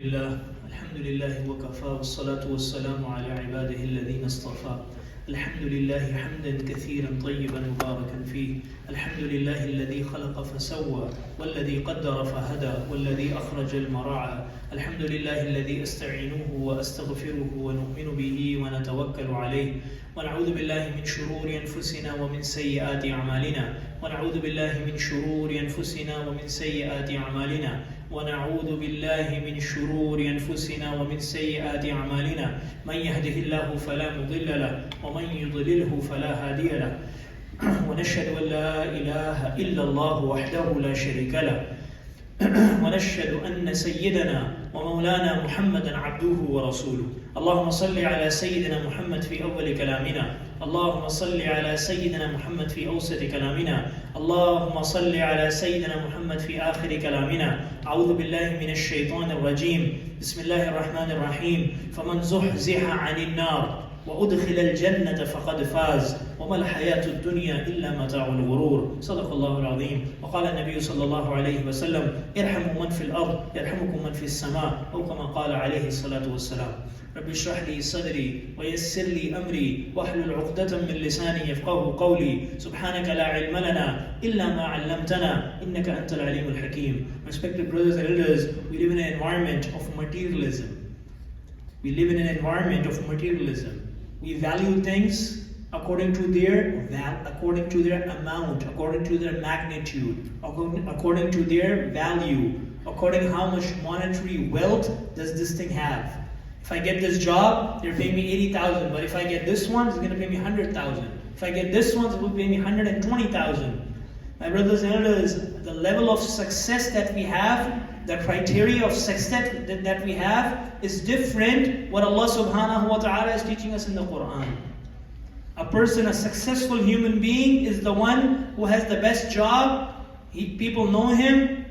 الحمد لله وكفى والصلاة والسلام على عباده الذين اصطفى. الحمد لله حمدا كثيرا طيبا مباركا فيه. الحمد لله الذي خلق فسوى والذي قدر فهدى والذي أخرج المرعى. الحمد لله الذي أستعينه وأستغفره ونؤمن به ونتوكل عليه ونعوذ بالله من شرور أنفسنا ومن سيئات أعمالنا ونعوذ بالله من شرور أنفسنا ومن سيئات أعمالنا ونعوذ بالله من شرور أنفسنا ومن سيئات أعمالنا. من يهده الله فلا مضل له ومن يضلله فلا هادي له ونشهد أن لا إله إلا الله وحده لا شريك له ونشهد أن سيدنا ومولانا محمدا عبده ورسوله. اللهم صل على سيدنا محمد في أول كلامنا، اللهم صل على سيدنا محمد في أوسط كلامنا، اللهم صل على سيدنا محمد في آخر كلامنا. أعوذ بالله من الشيطان الرجيم. بسم الله الرحمن الرحيم. فمن زحزح عن النار وأدخل الجنة فقد فاز وما الحياة الدنيا إلا متاع الغرور. صدق الله العظيم. وقال النبي صلى الله عليه وسلم ارحموا من في الأرض يرحمكم من في السماء، أو كما قال عليه الصلاة والسلام. رب اشرح لي صدري ويسر لي أمري واحلل عقدة من لساني يفقهوا قولي. سبحانك لا علم لنا إلا ما علمتنا إنك أنت العليم الحكيم. Respected brothers and elders, we live in an environment of materialism. We live in an environment of materialism. We value things according to their amount, according to their magnitude, according to their value, according to how much monetary wealth does this thing have. If I get this job, they're paying me 80,000, but if I get this one, it's going to pay me 100,000. If I get this one, it will pay me 120,000. My brothers and elders, the level of success that we have, the criteria of success that we have is different what Allah subhanahu wa ta'ala is teaching us in the Quran. A person, a successful human being is the one who has the best job, people know him,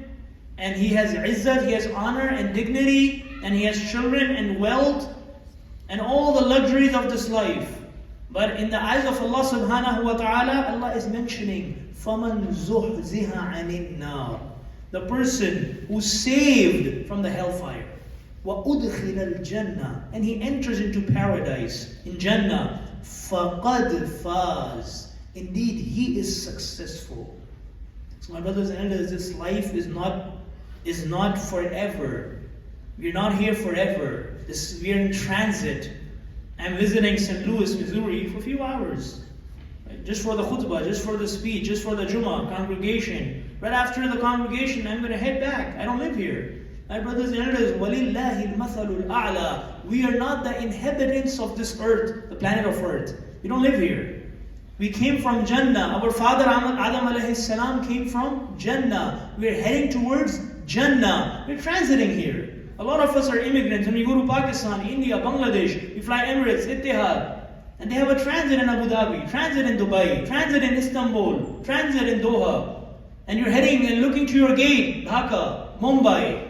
and he has izzat, he has honor and dignity, and he has children and wealth, and all the luxuries of this life. But in the eyes of Allah subhanahu wa ta'ala, Allah is mentioning, فَمَنْ زُحْزِهَ عَنِ النَّارِ, the person who's saved from the hellfire. وَأُدْخِلَ الْجَنَّةِ, and he enters into paradise, in Jannah. فَقَدْ فَازَ, indeed he is successful. So my brothers and elders, this life is not forever. We're not here forever. We're in transit. I'm visiting St. Louis, Missouri for a few hours. Right? Just for the khutba, just for the speech, just for the Jummah congregation. Right after the congregation, I'm going to head back. I don't live here. My brothers and elders, وَلِلَّهِ الْمَثَلُ الْأَعْلَى, we are not the inhabitants of this earth, the planet of earth. We don't live here. We came from Jannah. Our father Adam alayhi salam came from Jannah. We're heading towards Jannah. We're transiting here. A lot of us are immigrants. When we go to Pakistan, India, Bangladesh, we fly Emirates, Etihad. And they have a transit in Abu Dhabi, transit in Dubai, transit in Istanbul, transit in Doha. And you're heading and looking to your gate, Dhaka, Mumbai,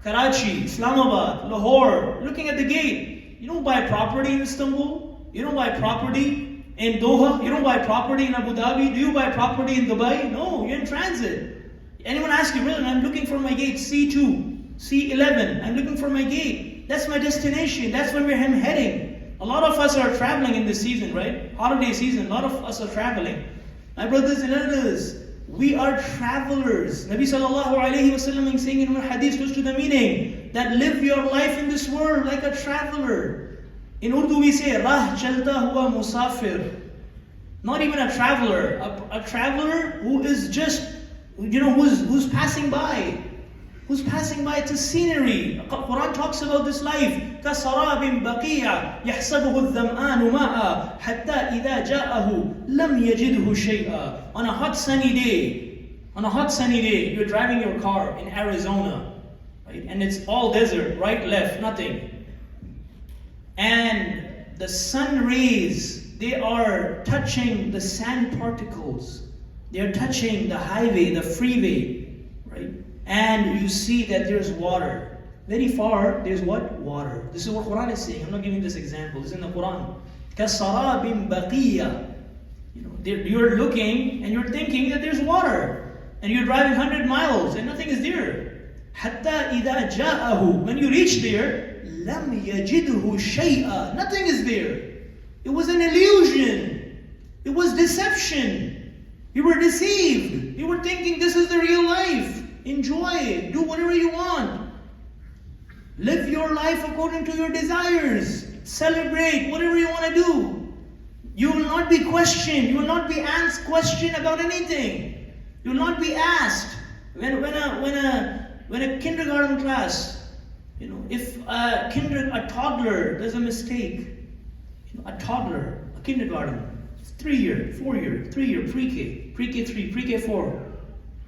Karachi, Islamabad, Lahore, looking at the gate. You don't buy property in Istanbul. You don't buy property in Doha. You don't buy property in Abu Dhabi. Do you buy property in Dubai? No, you're in transit. Anyone ask you, brother, I'm looking for my gate, C2. C11, I'm looking for my gate. That's my destination. That's where I'm heading. A lot of us are traveling in this season, right? Holiday season, a lot of us are traveling. My brothers and elders, we are travelers. Nabi sallallahu alayhi wa sallam is saying in one hadith close to the meaning, that live your life in this world like a traveler. In Urdu we say, Rah chalta hua musafir. Not even a traveler. A traveler who is just, who's passing by. Who's passing by to scenery. Quran talks about this life. كَسَرَابٍ بَقِيعًا يَحْسَبُهُ الظَّمْآنُ مَاءً حَتَّى إِذَا جَاءَهُ لَمْ يَجِدْهُ شَيْئًا. On a hot sunny day, you're driving your car in Arizona, right? And it's all desert, right, left, nothing. And the sun rays, they are touching the sand particles. They are touching the highway, the freeway, right? And you see that there's water. Very far, there's what? Water. This is what Quran is saying. I'm not giving this example. This is in the Quran. كَسَرَابٍ بَقِيًّا. You're looking and you're thinking that there's water. And you're driving 100 miles and nothing is there. حَتَّى إِذَا جَاءَهُ. When you reach there, لَمْ يَجِدْهُ شَيْئًا. Nothing is there. It was an illusion. It was deception. You were deceived. You were thinking this is the real life. Enjoy it. Do whatever you want. Live your life according to your desires. Celebrate whatever you want to do. You will not be questioned. You will not be asked question about anything. You will not be asked. When a kindergarten class, if a toddler does a mistake, a toddler, a kindergarten, 3-year, 4-year, 3-year, pre-K, pre-K 3, pre-K 4,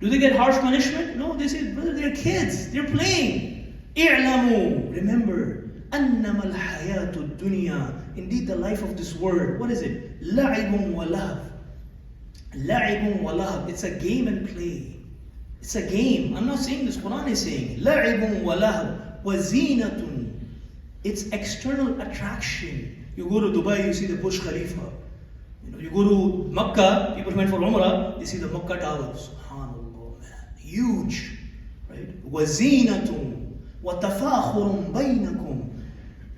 do they get harsh punishment? No, they say, brother, they're kids, they're playing. اعلموا, remember, أنما الحياة الدنيا, indeed the life of this world, what is it? لعب ولهب. لعب ولهب, it's a game and play. It's a game. I'm not saying this, Quran is saying. لعب ولهب وزينة. It's external attraction. You go to Dubai, you see the Burj Khalifa. You go to Makkah, people went for Umrah, you see the Makkah Tower. Subhanallah, man. Huge. Right? وَزِينَةٌ وَتَفَاخُرٌ بَيْنَكُمْ.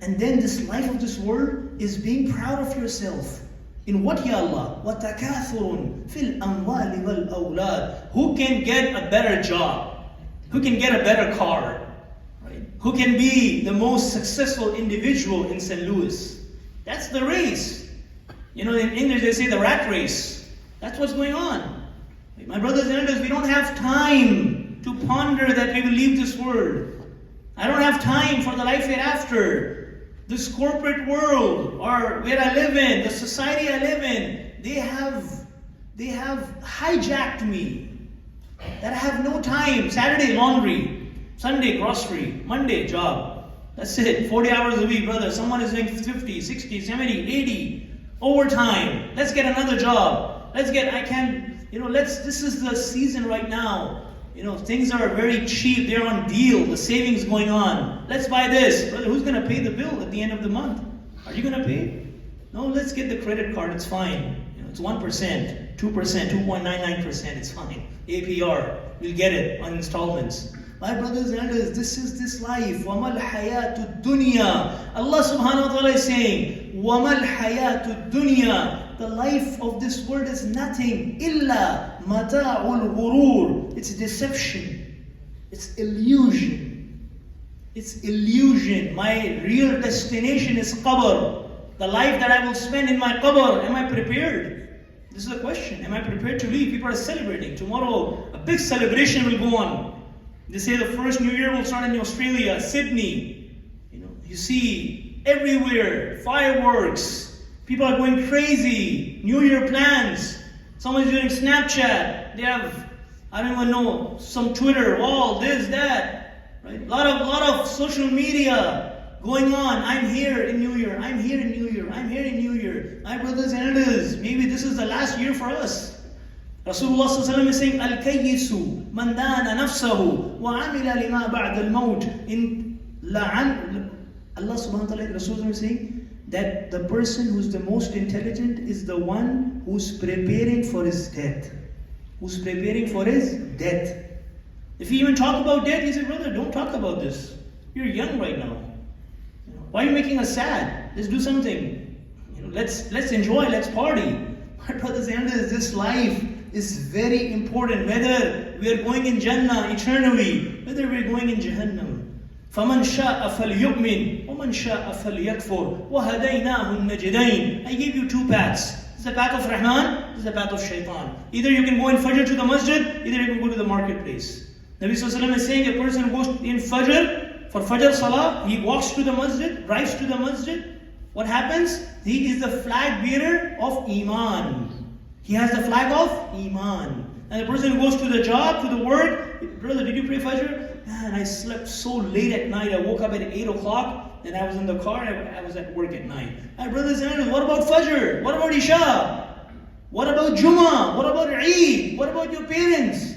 And then this life of this world is being proud of yourself. In what, Ya Allah? وَتَكَاثُرٌ فِي الْأَمْوَالِ وَالْأَوْلَادِ. Who can get a better job? Who can get a better car? Right? Who can be the most successful individual in St. Louis? That's the race. In English they say the rat race. That's what's going on. My brothers and sisters, we don't have time to ponder that we will leave this world. I don't have time for the life hereafter. This corporate world, or where I live in, the society I live in, they have hijacked me. That I have no time. Saturday, laundry. Sunday, grocery. Monday, job. That's it. 40 hours a week, brother. Someone is doing 50, 60, 70, 80. Overtime. Let's get another job. This is the season right now. Things are very cheap. They're on deal. The savings going on. Let's buy this. Brother, who's going to pay the bill at the end of the month? Are you going to pay? No, let's get the credit card. It's fine. It's 1%, 2%, 2.99%. It's fine. APR. We'll get it on installments. My brothers and elders, this is this life. وَمَا الْحَيَاةُ الدُّنْيَا. Allah subhanahu wa ta'ala is saying, وَمَا الْحَيَاةُ الدُّنْيَا. The life of this world is nothing. إِلَّا مَتَاعُ الْغُرُورِ. It's deception. It's illusion. It's illusion. My real destination is qabr. The life that I will spend in my qabr. Am I prepared? This is a question. Am I prepared to leave? People are celebrating. Tomorrow, a big celebration will go on. They say the first New Year will start in Australia, Sydney. You see everywhere fireworks. People are going crazy. New Year plans. Someone's doing Snapchat. They have, I don't even know, some Twitter, all this, that. Right? A lot of social media going on. I'm here in New Year. I'm here in New Year. I'm here in New Year. My brothers and elders, maybe this is the last year for us. Rasulullah sallallahu is saying, Al-Kayyisu man dana nafsahu wa amila lima ba'da al-maut. Allah subhanahu wa ta'ala, Rasulullah is saying that the person who's the most intelligent is the one who's preparing for his death. Who's preparing for his death. If you even talk about death, he said, brother, don't talk about this. You're young right now. Why are you making us sad? Let's do something. Let's enjoy, let's party. My brothers and sisters, this life is very important. Whether we are going in Jannah eternally, whether we are going in Jahannam. فَمَنْ شَاءَ فَلْيُؤْمِنْ وَمَنْ شَاءَ فَلْيَكْفُرْ وَهَدَيْنَاهُ النَّجْدَيْنِ. I gave you two paths. This is the path of Rahman, this is the path of Shaitan. Either you can go in Fajr to the masjid, either you can go to the marketplace. Nabi Sallallahu Alaihi Wasallam is saying a person who goes in Fajr, for Fajr Salah, he walks to the masjid, drives to the masjid. What happens? He is the flag bearer of Iman. He has the flag of Iman. And the person who goes to the job, to the work, brother, did you pray Fajr? Man, I slept so late at night. I woke up at 8 o'clock, then I was in the car, I was at work at 9. My brothers and sisters, what about Fajr? What about Isha? What about Jummah? What about Eid? What about your parents?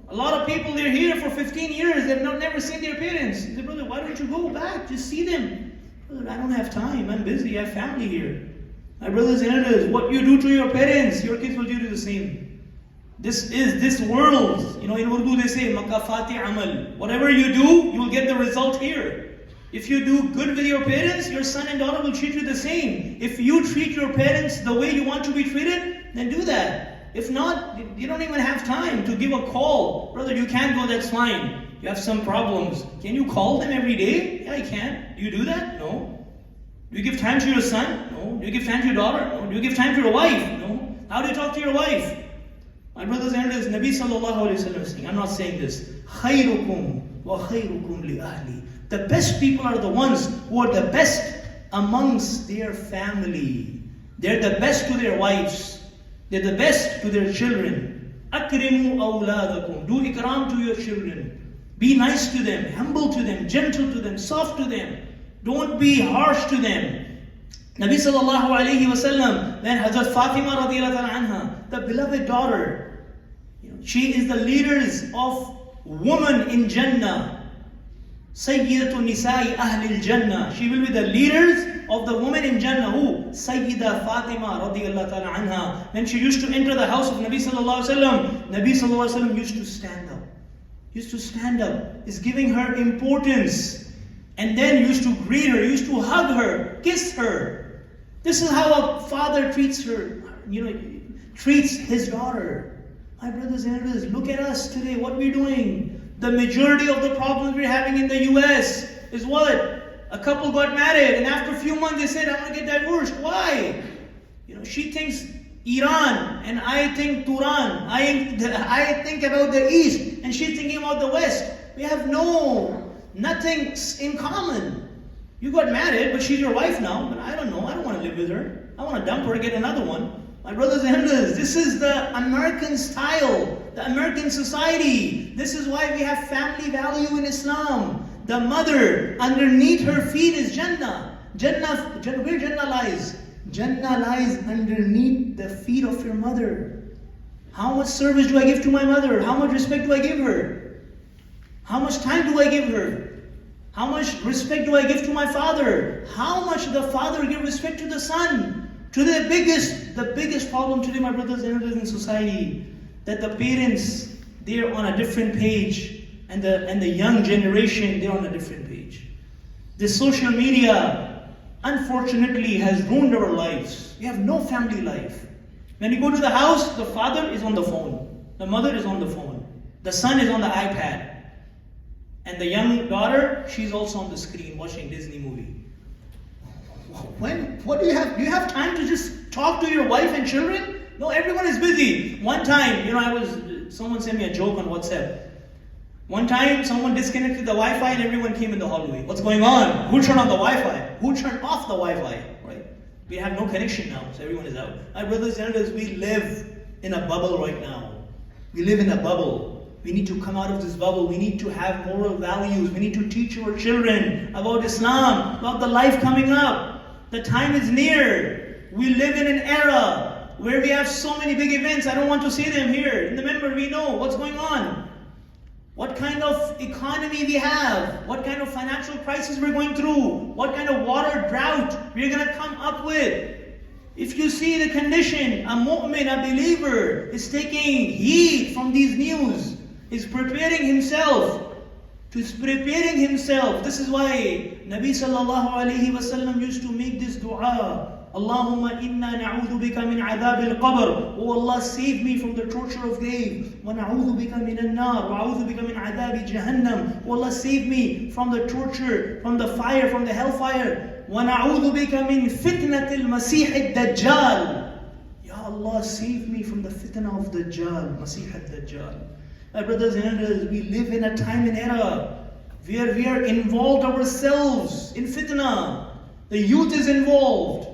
A lot of people, they're here for 15 years, they've never seen their parents. They say, brother, why don't you go back? Just see them. Brother, I don't have time. I'm busy. I have family here. My brothers and sisters, what you do to your parents, your kids will do the same. This world. In Urdu they say, makafati amal. Whatever you do, you will get the result here. If you do good with your parents, your son and daughter will treat you the same. If you treat your parents the way you want to be treated, then do that. If not, you don't even have time to give a call. Brother, you can't go, that's fine. You have some problems. Can you call them every day? Yeah, I can. Do you do that? No. Do you give time to your son? No. Do you give time to your daughter? No. Do you give time to your wife? No. How do you talk to your wife? My brothers and sisters, Nabi sallallahu alayhi wa sallam is saying, I'm not saying this. خَيْرُكُمْ وَخَيْرُكُمْ لِأَهْلِ. The best people are the ones who are the best amongst their family. They're the best to their wives. They're the best to their children. أَكْرِمُوا أَوْلَادَكُمْ. Do ikram to your children. Be nice to them, humble to them, gentle to them, soft to them. Don't be harsh to them. Nabi sallallahu alayhi wa sallam, then Hazrat Fatima radiallahu anha, the beloved daughter, she is the leaders of women in Jannah. Sayyidatu Nisa'i Ahlil Jannah. She will be the leaders of the women in Jannah. Who? Sayyida Fatima radiallahu ta'ala anha. When she used to enter the house of Nabi sallallahu alayhi wa sallam, Nabi sallallahu alayhi wa sallam used to stand up. Used to stand up. Is giving her importance. And then used to greet her, used to hug her, kiss her. This is how a father treats her, treats his daughter. My brothers and sisters, look at us today, what we're doing. The majority of the problems we're having in the US is what? A couple got married and after a few months they said, I want to get divorced. Why? She thinks Iran and I think Turan. I think about the East and she's thinking about the West. We have nothing in common. You got married, but she's your wife now. But I don't know. I don't want to live with her. I want to dump her and get another one. My brothers and sisters, this is the American style, the American society. This is why we have family value in Islam. The mother, underneath her feet is Jannah. Where Jannah lies? Jannah lies underneath the feet of your mother. How much service do I give to my mother? How much respect do I give her? How much time do I give her? How much respect do I give to my father? How much the father give respect to the son? To the biggest problem today, my brothers and sisters in society, that the parents, they're on a different page, and the young generation, they're on a different page. The social media, unfortunately, has ruined our lives. We have no family life. When you go to the house, the father is on the phone, the mother is on the phone, the son is on the iPad, and the young daughter, she's also on the screen watching Disney movie. What do you have? Do you have time to just talk to your wife and children? No, everyone is busy. One time, someone sent me a joke on WhatsApp. One time, someone disconnected the Wi-Fi and everyone came in the hallway. What's going on? Who turned on the Wi-Fi? Who turned off the Wi-Fi? Right? We have no connection now, so everyone is out. My brothers and sisters, we live in a bubble right now. We live in a bubble. We need to come out of this bubble. We need to have moral values. We need to teach our children about Islam, about the life coming up. The time is near. We live in an era where we have so many big events. I don't want to say them here. In the member, we know what's going on. What kind of economy we have. What kind of financial crisis we're going through. What kind of water drought we're going to come up with. If you see the condition, a mu'min, a believer, is taking heed from these news, is preparing himself. This is why Nabi sallallahu alayhi wa sallam used to make this dua. Allahumma inna na'udhu bika min adhab al-qabr. Oh Allah, save me from the torture of grave. Wa na'udhu bika min al-nar. Wa a'udhu bika min adhab jahannam. Oh Allah, save me from the torture, from the fire, from the hellfire. Wa na'udhu bika min fitnat al-masih al-dajjal. Ya Allah, save me from the fitna of Dajjal, Masih al-Dajjal. My brothers and sisters, we live in a time and era where we are involved ourselves in fitna. The youth is involved.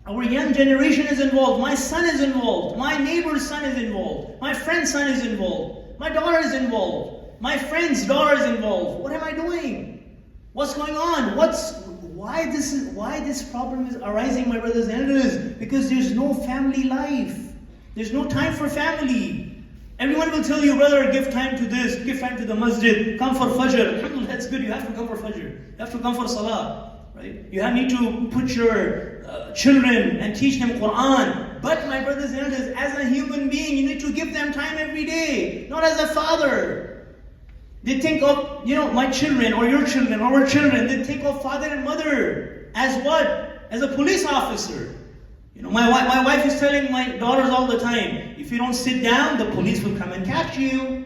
Our young generation is involved. My son is involved. My neighbor's son is involved. My friend's son is involved. My daughter is involved. My friend's daughter is involved. What am I doing? What's going on? Why this problem is arising, my brothers and sisters? Because there's no family life. There's no time for family. Everyone will tell you, brother, give time to this, give time to the masjid, come for Fajr. That's good, you have to come for Fajr. You have to come for Salah. right? You need to put your children and teach them Quran. But my brothers and elders, as a human being, you need to give them time every day, not as a father. They think of, my children or your children or our children, they think of father and mother as what? As a police officer. My wife is telling my daughters all the time, if you don't sit down, the police will come and catch you.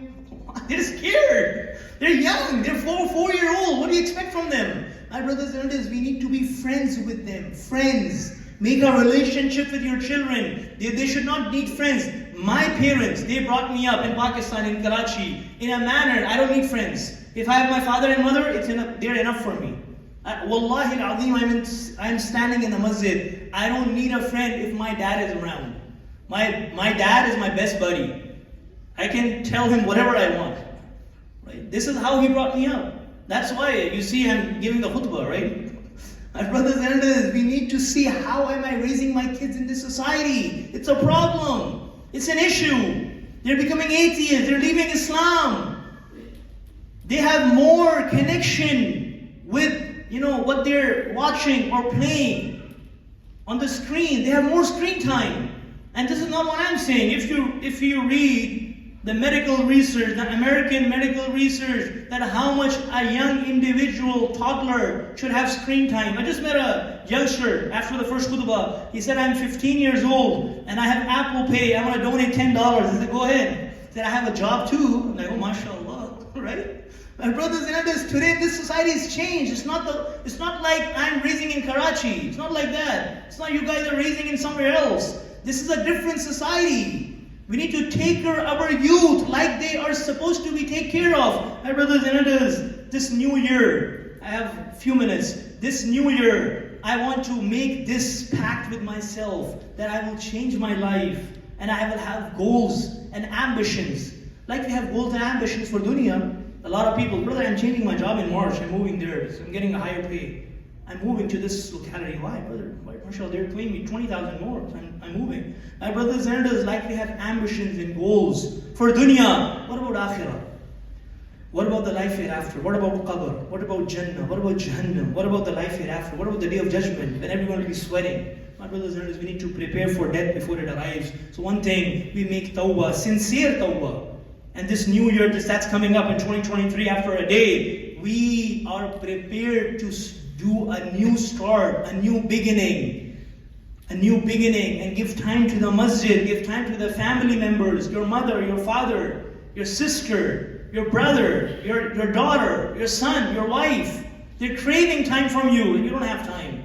They're scared. They're young. They're 4-year-old. What do you expect from them? My brothers and elders, we need to be friends with them. Friends. Make a relationship with your children. They should not need friends. My parents, they brought me up in Pakistan, in Karachi, in a manner, I don't need friends. If I have my father and mother, they're enough for me. Wallahi al-Azim, I'm standing in the masjid. I don't need a friend if my dad is around. My dad is my best buddy. I can tell him whatever I want. Right? This is how he brought me up. That's why you see I'm giving the khutba, right? My brothers and elders, we need to see how am I raising my kids in this society. It's a problem. It's an issue. They're becoming atheists. They're leaving Islam. They have more connection with what they're watching or playing on the screen. They have more screen time. And this is not what I'm saying. If you read the medical research, the American medical research, that how much a young individual, toddler, should have screen time. I just met a youngster after the first khutbah. He said, I'm 15 years old and I have Apple Pay. I want to donate $10. I said, go ahead. He said, I have a job too. I'm like, oh, mashallah, right? My brothers and elders, today this society has changed. It's not like I'm raising in Karachi. It's not like that. It's not you guys are raising in somewhere else. This is a different society. We need to take care of our youth like they are supposed to be taken care of. My brothers and elders, this new year, I have a few minutes. This new year, I want to make this pact with myself that I will change my life and I will have goals and ambitions. Like we have goals and ambitions for dunya. A lot of people, brother, I'm changing my job in March. I'm moving there. So I'm getting a higher pay. I'm moving to this locality. Why, brother? Marshall, they're paying me 20,000 more. So I'm moving. My brothers and elders, like we have ambitions and goals for dunya. What about akhirah? What about the life hereafter? What about qabr? What about Jannah? What about Jahannam? What about the life hereafter? What about the day of judgment when everyone will be sweating? My brothers and elders, we need to prepare for death before it arrives. So one thing, we make tawbah, sincere tawbah. And this new year, that's coming up in 2023, after a day, we are prepared to do a new start, a new beginning, and give time to the masjid, give time to the family members, your mother, your father, your sister, your brother, your daughter, your son, your wife. They're craving time from you, and you don't have time.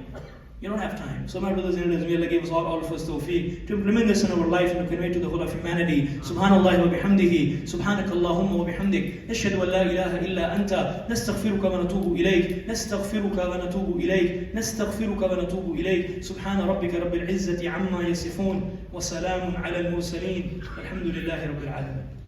You don't have time. So my brothers and elders, may Allah give us all of us tawfiq to implement this in our life and to convey to the whole of humanity. Subhanallah wa bihamdihi, subhanakallahumma wa bihamdik, nashhadu an la ilaha illa anta, nastaghfiruka wa natubu ilayk, nastaghfiruka wa natubu ilayk, nastaghfiruka wa natubu ilayk. Subhana rabbika rabbil izzati amma yasifun, wa salamun ala al-mursaleen, walhamdulillahi rabbil alamin.